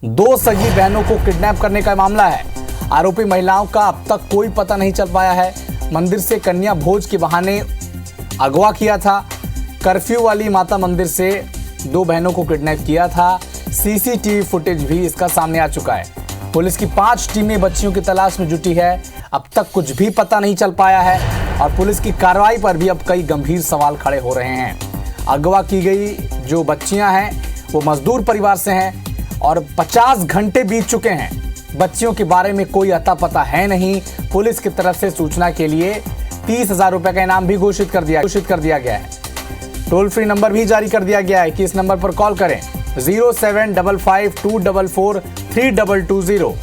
दो सगी बहनों को किडनैप करने का मामला है। आरोपी महिलाओं का अब तक कोई पता नहीं चल पाया है। मंदिर से कन्या भोज के बहाने अगवा किया था। कर्फ्यू वाली माता मंदिर से दो बहनों को किडनैप किया था। सीसीटीवी फुटेज भी इसका सामने आ चुका है। पुलिस की 5 टीमें बच्चियों की तलाश में जुटी है। अब तक कुछ भी पता नहीं चल पाया है और पुलिस की कार्रवाई पर भी अब कई गंभीर सवाल खड़े हो रहे हैं। अगवा की गई जो बच्चियां हैं वो मजदूर परिवार से हैं और 50 घंटे बीत चुके हैं। बच्चियों के बारे में कोई अता पता है नहीं। पुलिस की तरफ से सूचना के लिए 30,000 रुपए का इनाम भी घोषित कर दिया गया है। टोल फ्री नंबर भी जारी कर दिया गया है कि इस नंबर पर कॉल करें 0755-244-3220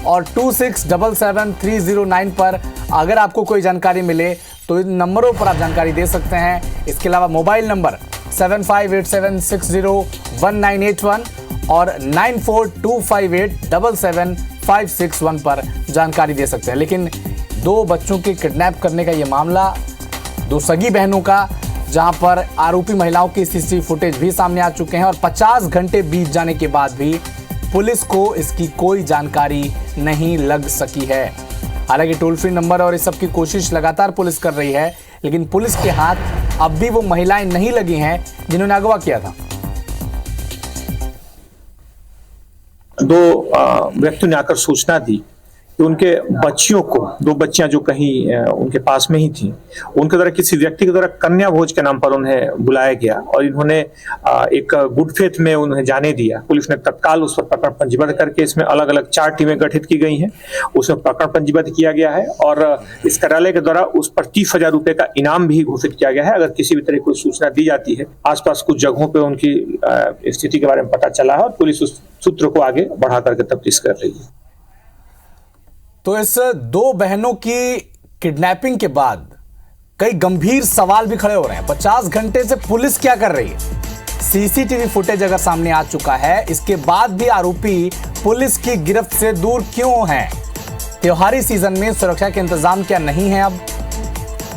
और 2677-309 पर अगर आपको कोई जानकारी मिले तो इन नंबरों पर आप जानकारी दे सकते हैं। इसके अलावा मोबाइल नंबर 7587601981 और 9425877561 पर जानकारी दे सकते हैं। लेकिन दो बच्चों के किडनैप करने का ये मामला, दो सगी बहनों का, जहां पर आरोपी महिलाओं की सीसीटीवी फुटेज भी सामने आ चुके हैं और 50 घंटे बीत जाने के बाद भी पुलिस को इसकी कोई जानकारी नहीं लग सकी है। हालांकि टोल फ्री नंबर और इस सब की कोशिश लगातार पुलिस कर रही है, लेकिन पुलिस के हाथ अब भी वो महिलाएं नहीं लगी हैं जिन्होंने अगवा किया था। दो व्यक्तियों ने आकर सूचना दी कि उनके बच्चियों को, दो बच्चियां जो कहीं उनके पास में ही थी, उनके द्वारा किसी व्यक्ति के द्वारा कन्या भोज के नाम पर उन्हें बुलाया गया और इन्होंने एक गुड फेथ में उन्हें जाने दिया। पुलिस ने तत्काल उस पर प्रकरण पंजीबद्ध करके इसमें अलग अलग 4 टीमें गठित की गई हैं। उसमें प्रकरण पंजीबद्ध किया गया है और इस कार्यालय के द्वारा उस पर 30,000 रुपए का इनाम भी घोषित किया गया है। अगर किसी भी तरह की कोई सूचना दी जाती है, आसपास कुछ जगहों पर उनकी स्थिति के बारे में पता चला है और पुलिस उस सूत्र को आगे बढ़ा करके तफ्तीश कर रही है। तो इस दो बहनों की किडनैपिंग के बाद कई गंभीर सवाल भी खड़े हो रहे हैं। 50 घंटे से पुलिस क्या कर रही है? सीसीटीवी फुटेज अगर सामने आ चुका है, इसके बाद भी आरोपी पुलिस की गिरफ्त से दूर क्यों हैं? त्योहारी सीजन में सुरक्षा के इंतजाम क्या नहीं है? अब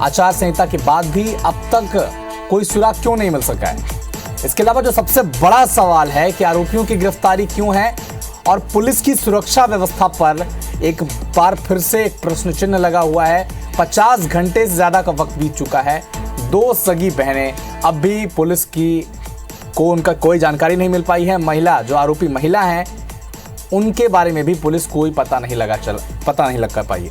आचार संहिता के बाद भी अब तक कोई सुराग क्यों नहीं मिल सका है? इसके अलावा जो सबसे बड़ा सवाल है कि आरोपियों की गिरफ्तारी क्यों है और पुलिस की सुरक्षा व्यवस्था पर एक बार फिर से एक प्रश्न चिन्ह लगा हुआ है। 50 घंटे से ज्यादा का वक्त बीत चुका है। दो सगी बहनें अब भी पुलिस को उनका कोई जानकारी नहीं मिल पाई है। महिला, जो आरोपी महिला हैं, उनके बारे में भी पुलिस कोई पता नहीं लग पाई है।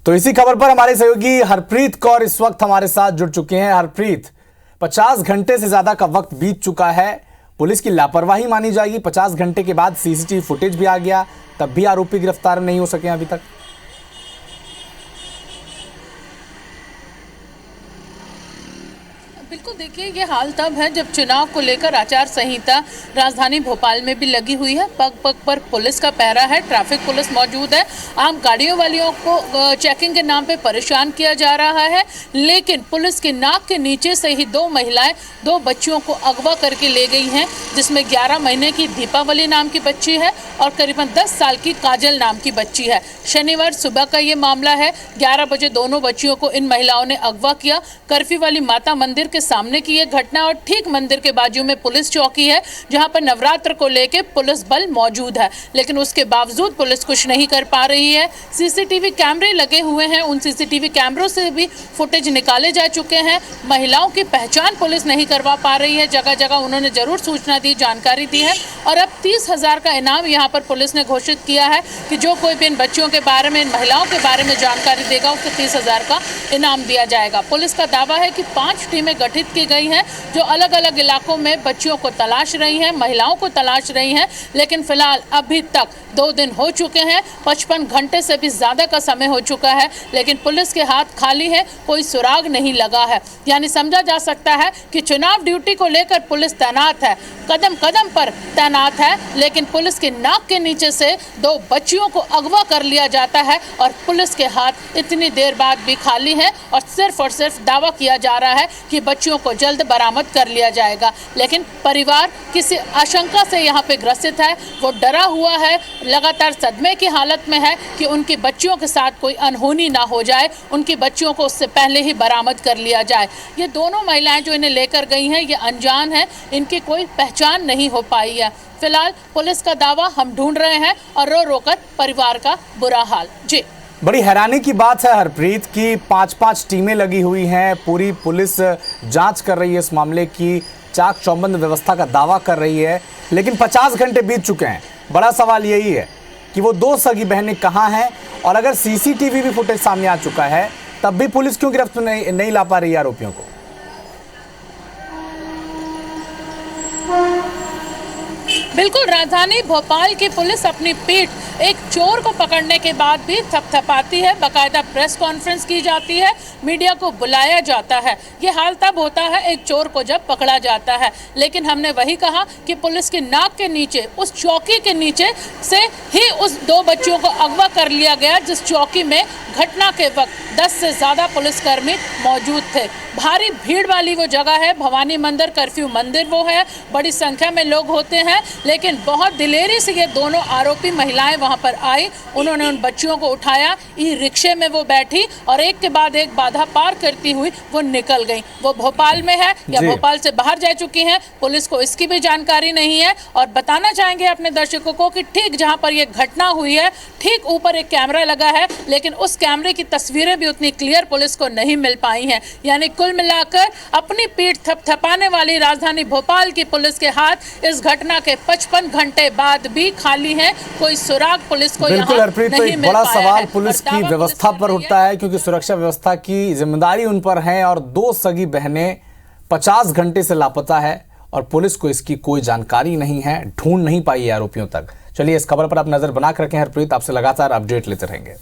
तो इसी खबर पर हमारे सहयोगी हरप्रीत कौर इस वक्त हमारे साथ जुड़ चुके हैं। हरप्रीत, 50 घंटे से ज्यादा का वक्त बीत चुका है। पुलिस की लापरवाही मानी जाएगी? 50 घंटे के बाद सीसीटीवी फुटेज भी आ गया, तब भी आरोपी गिरफ्तार नहीं हो सके अभी तक। बिल्कुल, देखिए ये हाल तब है जब चुनाव को लेकर आचार संहिता राजधानी भोपाल में भी लगी हुई है। पग पग पर पुलिस का पहरा है, ट्रैफिक पुलिस मौजूद है। आम गाड़ियों वालियों को चेकिंग के नाम पे परेशान किया जा रहा है, लेकिन पुलिस के नाक के नीचे से ही दो महिलाएं दो बच्चियों को अगवा करके ले गई हैं, जिसमें 11 महीने की दीपावली नाम की बच्ची है और करीबन 10 साल की काजल नाम की बच्ची है। शनिवार सुबह का ये मामला है। 11 बजे दोनों बच्चियों को इन महिलाओं ने अगवा किया। कर्फ्यू वाली माता मंदिर के सामने की ये घटना और ठीक मंदिर के बाजू में पुलिस चौकी है, जहां पर नवरात्र को लेकर पुलिस बल मौजूद है, लेकिन उसके बावजूद पुलिस कुछ नहीं कर पा रही है। सीसीटीवी कैमरे लगे हुए हैं, उन सीसीटीवी कैमरों से भी फुटेज निकाले जा चुके हैं। महिलाओं की पहचान पुलिस नहीं करवा पा रही है। जगह जगह उन्होंने जरूर सूचना दी, जानकारी दी है और अब 30,000 का इनाम यहां पर पुलिस ने घोषित किया है कि जो कोई भी इन बच्चियों के बारे में, इन महिलाओं के बारे में जानकारी देगा उसको 30,000 का इनाम दिया जाएगा। पुलिस का दावा है कि 5 टीमें गठित की गई हैं जो अलग अलग इलाकों में बच्चियों को तलाश रही हैं, महिलाओं को तलाश रही हैं, लेकिन फिलहाल अभी तक 2 दिन हो चुके हैं, 55 घंटे से भी ज्यादा का समय हो चुका है, लेकिन पुलिस के हाथ खाली है, कोई सुराग नहीं लगा है। यानी समझा जा सकता है कि चुनाव ड्यूटी को लेकर पुलिस तैनात है, कदम कदम पर तैनात है, लेकिन पुलिस के नाक के नीचे से 2 बच्चियों को अगवा कर लिया जाता है और पुलिस के हाथ इतनी देर बाद भी खाली है और सिर्फ दावा किया जा रहा है कि बच्चियों को जल्द बरामद कर लिया जाएगा। लेकिन परिवार किसी आशंका से यहाँ पे ग्रसित है, वो डरा हुआ है, लगातार सदमे की हालत में है कि उनकी बच्चियों के साथ कोई अनहोनी ना हो जाए, उनकी बच्चियों को उससे पहले ही बरामद कर लिया जाए। ये दोनों महिलाएं जो इन्हें लेकर गई हैं ये अनजान हैं, इनकी कोई पहचान नहीं हो पाई है। फिलहाल पुलिस का दावा हम ढूंढ रहे हैं और रो रो कर परिवार का बुरा हाल। जी, बड़ी हैरानी की बात है हरप्रीत की 5-5 टीमें लगी हुई हैं, पूरी पुलिस जांच कर रही है इस मामले की, चाक चौबंद व्यवस्था का दावा कर रही है, लेकिन 50 घंटे बीत चुके हैं। बड़ा सवाल यही है कि वो दो सगी बहनें कहाँ हैं, और अगर सीसीटीवी भी फुटेज सामने आ चुका है तब भी पुलिस क्यों गिरफ्त नहीं ला पा रही है आरोपियों को। बिल्कुल, राजधानी भोपाल की पुलिस अपनी पीठ एक चोर को पकड़ने के बाद भी थपथपाती है। बाकायदा प्रेस कॉन्फ्रेंस की जाती है, मीडिया को बुलाया जाता है। ये हाल तब होता है एक चोर को जब पकड़ा जाता है। लेकिन हमने वही कहा कि पुलिस की नाक के नीचे, उस चौकी के नीचे से ही उस दो बच्चियों को अगवा कर लिया गया जिस चौकी में घटना के वक्त 10 से ज़्यादा पुलिसकर्मी मौजूद थे। भारी भीड़ वाली वो जगह है, भवानी मंदिर, कर्फ्यू मंदिर वो है, बड़ी संख्या में लोग होते हैं। लेकिन बहुत दिलेरी से ये दोनों आरोपी महिलाएं वहां पर आई, उन्होंने उन बच्चियों को उठाया, ई रिक्शे में वो बैठी और एक के बाद एक बाधा पार करती हुई वो निकल गई। वो भोपाल में है या भोपाल से बाहर जा चुकी हैं, पुलिस को इसकी भी जानकारी नहीं है। और बताना चाहेंगे अपने दर्शकों को कि ठीक जहां पर यह घटना हुई है, ठीक ऊपर एक कैमरा लगा है, लेकिन उस कैमरे की तस्वीरें भी उतनी क्लियर पुलिस को नहीं मिल पाई हैं। यानी कुल मिलाकर अपनी पीठ थपथपाने वाली राजधानी भोपाल की पुलिस के हाथ इस घटना के 55 घंटे बाद भी खाली हैं, कोई सुराग पुलिस को बिल्कुल यहाँ हरप्रीत, तो नहीं एक मिल बड़ा पाया सवाल है। पुलिस और की दावा व्यवस्था पुलिस पर कर उठता है, क्योंकि सुरक्षा व्यवस्था की जिम्मेदारी उन पर है और दो सगी बहनें 50 घंटे से लापता है और पुलिस को इसकी कोई जानकारी नहीं है, ढूंढ नहीं पाई है आरोपियों तक। चलिए इस खबर पर आप नजर बना कर रखें हरप्रीत, आपसे लगातार अपडेट लेते रहेंगे।